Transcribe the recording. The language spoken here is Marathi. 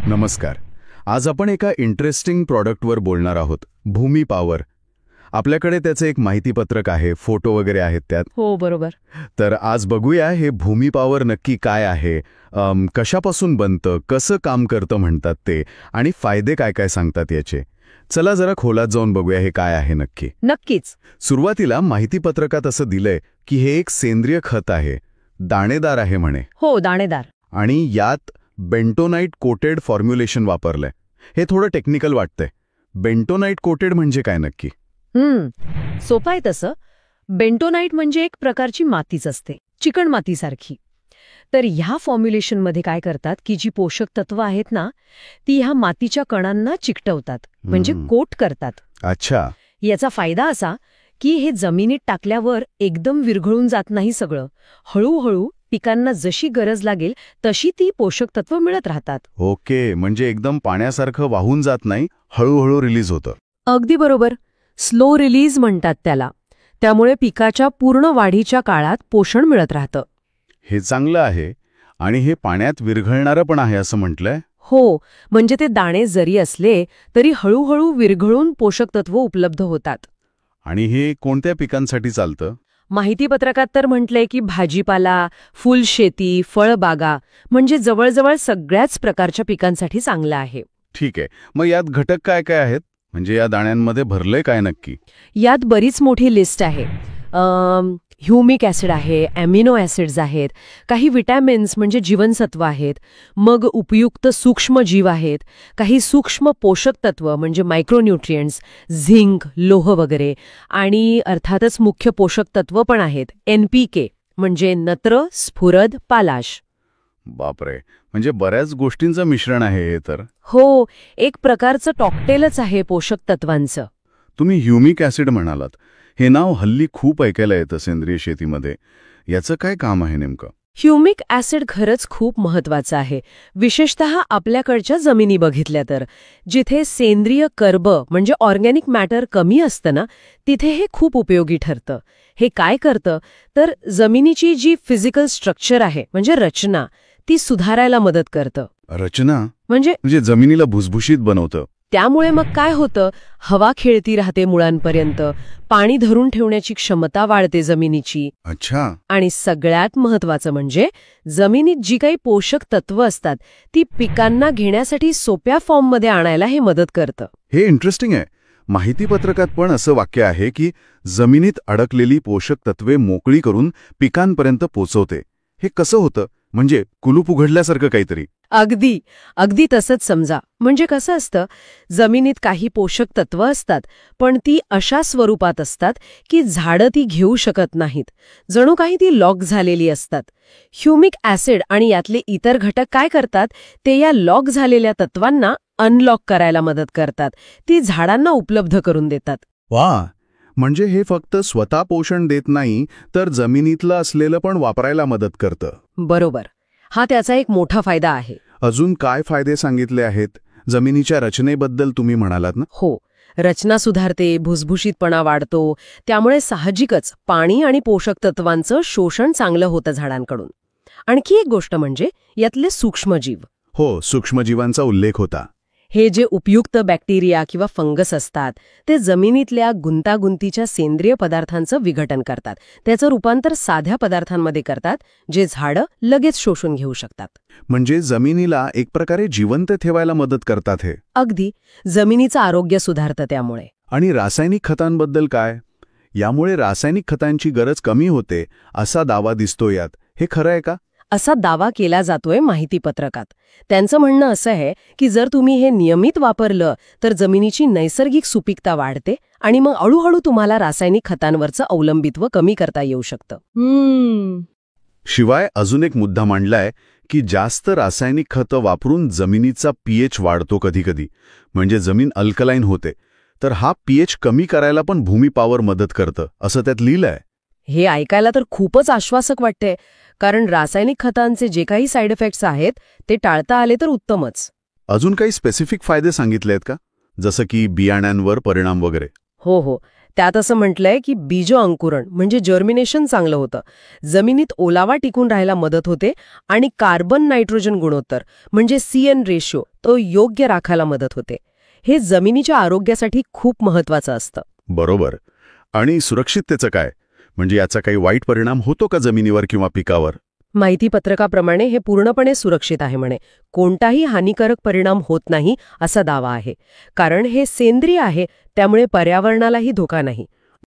नमस्कार. आज आपण एका इंटरेस्टिंग प्रॉडक्टवर बोलणार आहोत, भूमी पॉवर. आपल्याकडे त्याचं एक माहितीपत्रक आहे, फोटो वगैरे आहेत त्यात. हो, बरोबर. तर आज बघूया हे भूमी पॉवर नक्की काय आहे, कशापासून बनतं, कसं काम करतं म्हणतात ते, आणि फायदे काय काय सांगतात याचे. चला जरा खोलात जाऊन बघूया हे काय आहे नक्की. नक्कीच. सुरुवातीला माहितीपत्रकात असं दिलंय की हे एक सेंद्रिय खत आहे, दाणेदार आहे म्हणे. हो, दाणेदार. आणि यात बेंटोनाइट कोटेड फॉर्म्युलेशन वापरलंय. हे थोडं टेक्निकल वाटतंय. बेंटोनाइट कोटेड म्हणजे काय नक्की? सोपं आहे तसं. बेंटोनाइट म्हणजे एक प्रकारची मातीच असते, चिकण मातीसारखी. तर ह्या फॉर्म्युलेशनमध्ये काय करतात की जी पोषक तत्व आहेत ना, ती ह्या मातीच्या कणांना चिकटवतात, म्हणजे कोट करतात. अच्छा. याचा फायदा असा की हे जमिनीत टाकल्यावर एकदम विरघळून जात नाही सगळं. हळूहळू पिकांना जशी गरज लागेल तशी ती पोषक तत्व मिळत राहतात. ओके, म्हणजे एकदम पाण्यासारखं वाहून जात नाही, हळूहळू रिलीज होतं. अगदी बरोबर. स्लो रिलीज म्हणतात त्याला. त्यामुळे पिकाच्या पूर्ण वाढीच्या काळात पोषण मिळत राहतं. हे चांगलं आहे. आणि हे पाण्यात विरघळणारं पण आहे असं म्हटलंय. हो, म्हणजे ते दाणे जरी असले तरी हळूहळू विरघळून पोषक तत्व उपलब्ध होतात. आणि हे कोणत्या पिकांसाठी चालतं? माहितीपत्रकात तर म्हटलंय की भाजीपाला, फुलशेती, फळबागा म्हणजे जवळजवळ सगळ्याच प्रकारच्या पिकांसाठी चांगलं आहे. ठीक आहे. मग यात घटक काय काय आहेत? म्हणजे या दाण्यांमध्ये भरलंय काय नक्की? यात बरीच मोठी लिस्ट आहे. ह्युमिक ॲसिड आहे, ॲमिनो ॲसिड्स आहेत, काही विटॅमिन्स म्हणजे जीवनसत्व आहेत, मग उपयुक्त सूक्ष्म जीव आहेत, काही सूक्ष्म पोषक तत्व म्हणजे मायक्रोन्यूट्रिएंट्स, झिंक, लोह वगैरे, आणि अर्थातच मुख्य पोषक तत्व पण आहेत, NPK म्हणजे नत्र, स्फुरद, पालाश. बापरे, म्हणजे बऱ्याच गोष्टींचं मिश्रण आहे हे तर. हो, एक प्रकारचं कॉकटेलच आहे पोषक तत्वांचं. तुम्ही ह्युमिक ॲसिड म्हणालात. हे नाव हल्ली खूप ऐकायला येतं सेंद्रिय शेतीमध्ये. याचं काय काम आहे नेमकं? ह्युमिक ॲसिड खरंच खूप महत्वाचं आहे, विशेषतः आपल्याकडच्या जमिनी बघितल्या तर. जिथे सेंद्रिय कर्ब म्हणजे ऑर्गॅनिक मॅटर कमी असतं ना, तिथे हे खूप उपयोगी ठरतं. हे काय करतं तर जमिनीची जी फिजिकल स्ट्रक्चर आहे म्हणजे रचना, ती सुधारायला मदत करतं. रचना म्हणजे जमिनीला भुसभुशीत बनवतं. त्यामुळे मग काय होतं, हवा खेळती राहते मुळांपर्यंत, पाणी धरून ठेवण्याची क्षमता वाढते जमिनीची. अच्छा. आणि सगळ्यात महत्वाचं म्हणजे जमिनीत जी काही पोषक तत्व असतात ती पिकांना घेण्यासाठी सोप्या फॉर्ममध्ये आणायला हे मदत करतं. हे इंटरेस्टिंग आहे. माहितीपत्रकात पण असं वाक्य आहे की जमिनीत अडकलेली पोषक तत्वे मोकळी करून पिकांपर्यंत पोचवते. हे कसं होतं? म्हणजे कुलूप उघडल्यासारखं काहीतरी. अगदी तसंच समजा. म्हणजे कसं असतं, जमिनीत काही पोषक तत्व असतात पण ती अशा स्वरूपात असतात की झाडं ती घेऊ शकत नाहीत. जणू काही ती लॉक झालेली असतात. ह्युमिक ॲसिड आणि यातले इतर घटक काय करतात, ते या लॉक झालेल्या तत्वांना अनलॉक करायला मदत करतात. ती झाडांना उपलब्ध करून देतात. वा, म्हणजे हे फक्त स्वतः पोषण देत नाही तर जमिनीतलं असलेलं पण वापरायला मदत करतं. बरोबर. हा त्याचा एक मोठा फायदा आहे. अजून काय फायदे सांगितले आहेत? जमिनीच्या रचनेबद्दल तुम्ही म्हणालात ना? हो, रचना सुधारते, भुसभुशीतपणा वाढतो. त्यामुळे साहजिकच पाणी आणि पोषक तत्वांचं शोषण चांगलं होतं झाडांकडून. आणखी एक गोष्ट म्हणजे यातले सूक्ष्मजीव. हो, सूक्ष्मजीवांचा उल्लेख होता. हे जे उपयुक्त बॅक्टेरिया किंवा फंगस असतात ते जमिनीतल्या गुंतागुंतीच्या सेंद्रिय पदार्थांचं विघटन करतात. त्याचं रूपांतर साध्या पदार्थांमध्ये करतात जे झाडं लगेच शोषून घेऊ शकतात. म्हणजे जमिनीला एक प्रकारे जिवंत ठेवायला मदत करतात हे. अगदी. जमिनीचं आरोग्य सुधारतं त्यामुळे. आणि रासायनिक खतांबद्दल काय? यामुळे रासायनिक खतांची गरज कमी होते असा दावा दिसतो यात. हे खरं आहे का? असा दावा केला जातोय माहितीपत्रकात. त्यांचं म्हणणं असं आहे की जर तुम्ही हे नियमित वापरलं तर जमिनीची नैसर्गिक सुपीकता वाढते आणि मग हळूहळू तुम्हाला रासायनिक खतांवरचं अवलंबित्व कमी करता येऊ शकतं. शिवाय अजून एक मुद्दा मांडलाय की जास्त रासायनिक खतं वापरून जमिनीचा pH वाढतो कधीकधी, म्हणजे जमीन अल्कलाईन होते. तर हा pH कमी करायला पण भूमी पॉवर मदत करतं असं त्यात लिहिलंय. हे ऐकायला तर खूपच आश्वासक वाटते, कारण रासायनिक खतांचे जे काही साईड इफेक्ट्स आहेत ते टाळता आले तर उत्तमच. अजून काही स्पेसिफिक फायदे सांगितले आहेत का, जसं की बियाण्यांवर परिणाम वगैरे? हो, त्यात असं म्हटलंय की बीज अंकुरण म्हणजे जर्मिनेशन चांगलं होतं, जमिनीत ओलावा टिकून राहायला मदत होते आणि कार्बन नायट्रोजन गुणोत्तर म्हणजे CN रेशो तो योग्य राखायला मदत होते. हे जमिनीच्या आरोग्यासाठी खूप महत्वाचं असतं. बरोबर. आणि सुरक्षिततेचं काय? म्हणजे याचा काही वाईट परिणाम होतो का जमिनीवर किंवा पिकावर? माहितीपत्रकाप्रमाणे हे पूर्णपणे सुरक्षित आहे म्हणे. कोणताही हानिकारक परिणाम होत नाही असा दावा आहे. कारण हे सेंद्रिय आहे, त्यामुळे पर्यावरणालाही धोका नाही.